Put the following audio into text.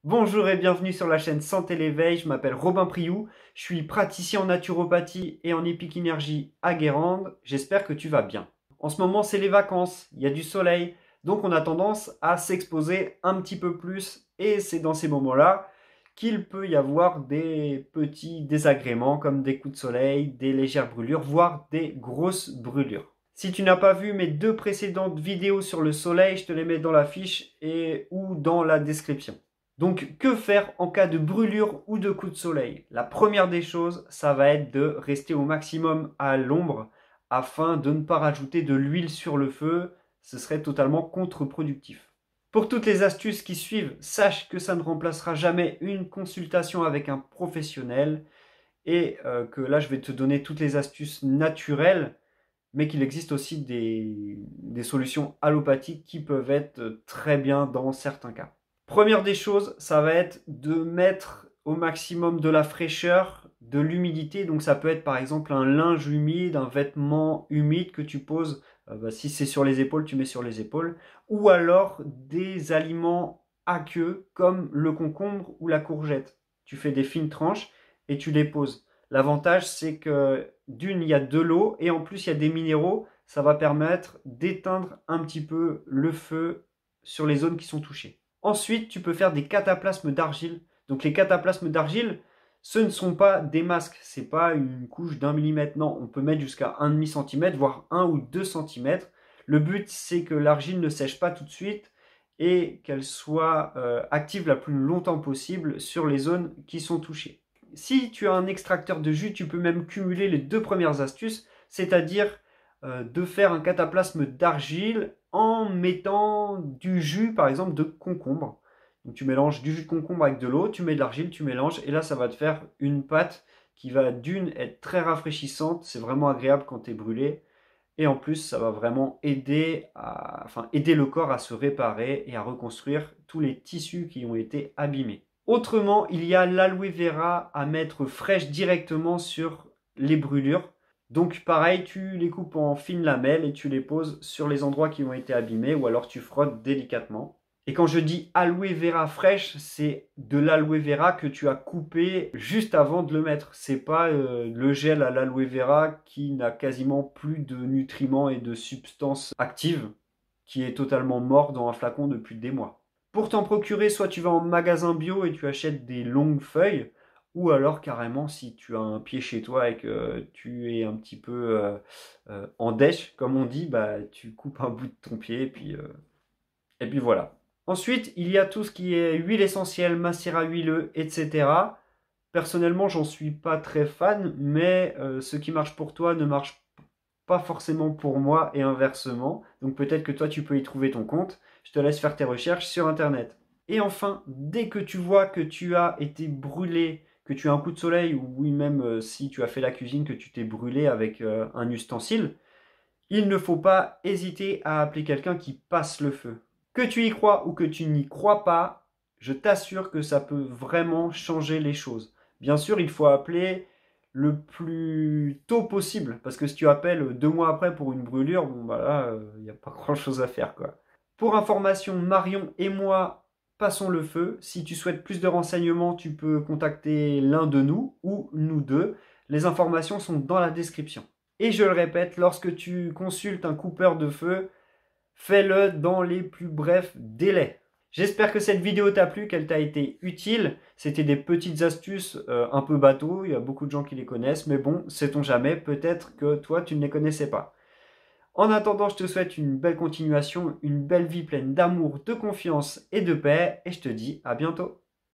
Bonjour et bienvenue sur la chaîne Santé l'éveil, je m'appelle Robin Priou, je suis praticien en naturopathie et en épikinergie à Guérande, j'espère que tu vas bien. En ce moment c'est les vacances, il y a du soleil, donc on a tendance à s'exposer un petit peu plus et c'est dans ces moments-là qu'il peut y avoir des petits désagréments comme des coups de soleil, des légères brûlures, voire des grosses brûlures. Si tu n'as pas vu mes deux précédentes vidéos sur le soleil, je te les mets dans la fiche ou dans la description. Donc, que faire en cas de brûlure ou de coup de soleil? La première des choses, ça va être de rester au maximum à l'ombre afin de ne pas rajouter de l'huile sur le feu. Ce serait totalement contre-productif. Pour toutes les astuces qui suivent, sache que ça ne remplacera jamais une consultation avec un professionnel et que là, je vais te donner toutes les astuces naturelles, mais qu'il existe aussi des solutions allopathiques qui peuvent être très bien dans certains cas. Première des choses, ça va être de mettre au maximum de la fraîcheur, de l'humidité. Donc ça peut être par exemple un linge humide, un vêtement humide que tu poses. Si c'est sur les épaules, tu mets sur les épaules. Ou alors des aliments aqueux comme le concombre ou la courgette. Tu fais des fines tranches et tu les poses. L'avantage, c'est que d'une, il y a de l'eau et en plus, il y a des minéraux. Ça va permettre d'éteindre un petit peu le feu sur les zones qui sont touchées. Ensuite, tu peux faire des cataplasmes d'argile. Donc les cataplasmes d'argile, ce ne sont pas des masques, c'est pas une couche d'1 millimètre. Non, on peut mettre jusqu'à 1,5 cm, voire 1 ou 2 cm. Le but, c'est que l'argile ne sèche pas tout de suite et qu'elle soit active la plus longtemps possible sur les zones qui sont touchées. Si tu as un extracteur de jus, tu peux même cumuler les deux premières astuces, c'est-à-dire de faire un cataplasme d'argile en mettant du jus, par exemple, de concombre. Donc tu mélanges du jus de concombre avec de l'eau, tu mets de l'argile, tu mélanges, et là ça va te faire une pâte qui va d'une être très rafraîchissante, c'est vraiment agréable quand tu es brûlé, et en plus ça va vraiment aider le corps à se réparer et à reconstruire tous les tissus qui ont été abîmés. Autrement, il y a l'aloe vera à mettre fraîche directement sur les brûlures. Donc pareil, tu les coupes en fines lamelles et tu les poses sur les endroits qui ont été abîmés ou alors tu frottes délicatement. Et quand je dis aloe vera fraîche, c'est de l'aloe vera que tu as coupé juste avant de le mettre. C'est pas le gel à l'aloe vera qui n'a quasiment plus de nutriments et de substances actives, qui est totalement mort dans un flacon depuis des mois. Pour t'en procurer, soit tu vas en magasin bio et tu achètes des longues feuilles, ou alors carrément si tu as un pied chez toi et que tu es un petit peu en dèche, comme on dit, bah, tu coupes un bout de ton pied et puis voilà. Ensuite, il y a tout ce qui est huile essentielle, macérat huileux, etc. Personnellement, j'en suis pas très fan, mais ce qui marche pour toi ne marche pas forcément pour moi et inversement. Donc peut-être que toi, tu peux y trouver ton compte. Je te laisse faire tes recherches sur Internet. Et enfin, dès que tu vois que tu as été brûlé, que tu as un coup de soleil, ou oui, même si tu as fait la cuisine, que tu t'es brûlé avec un ustensile, il ne faut pas hésiter à appeler quelqu'un qui passe le feu. Que tu y crois ou que tu n'y crois pas, je t'assure que ça peut vraiment changer les choses. Bien sûr, il faut appeler le plus tôt possible, parce que si tu appelles 2 mois après pour une brûlure, bon bah là, il n'y a pas grand-chose à faire quoi. Pour information, Marion et moi passons le feu. Si tu souhaites plus de renseignements, tu peux contacter l'un de nous ou nous deux. Les informations sont dans la description. Et je le répète, lorsque tu consultes un coupeur de feu, fais-le dans les plus brefs délais. J'espère que cette vidéo t'a plu, qu'elle t'a été utile. C'était des petites astuces un peu bateau, il y a beaucoup de gens qui les connaissent, mais bon, sait-on jamais, peut-être que toi tu ne les connaissais pas. En attendant, je te souhaite une belle continuation, une belle vie pleine d'amour, de confiance et de paix, et je te dis à bientôt.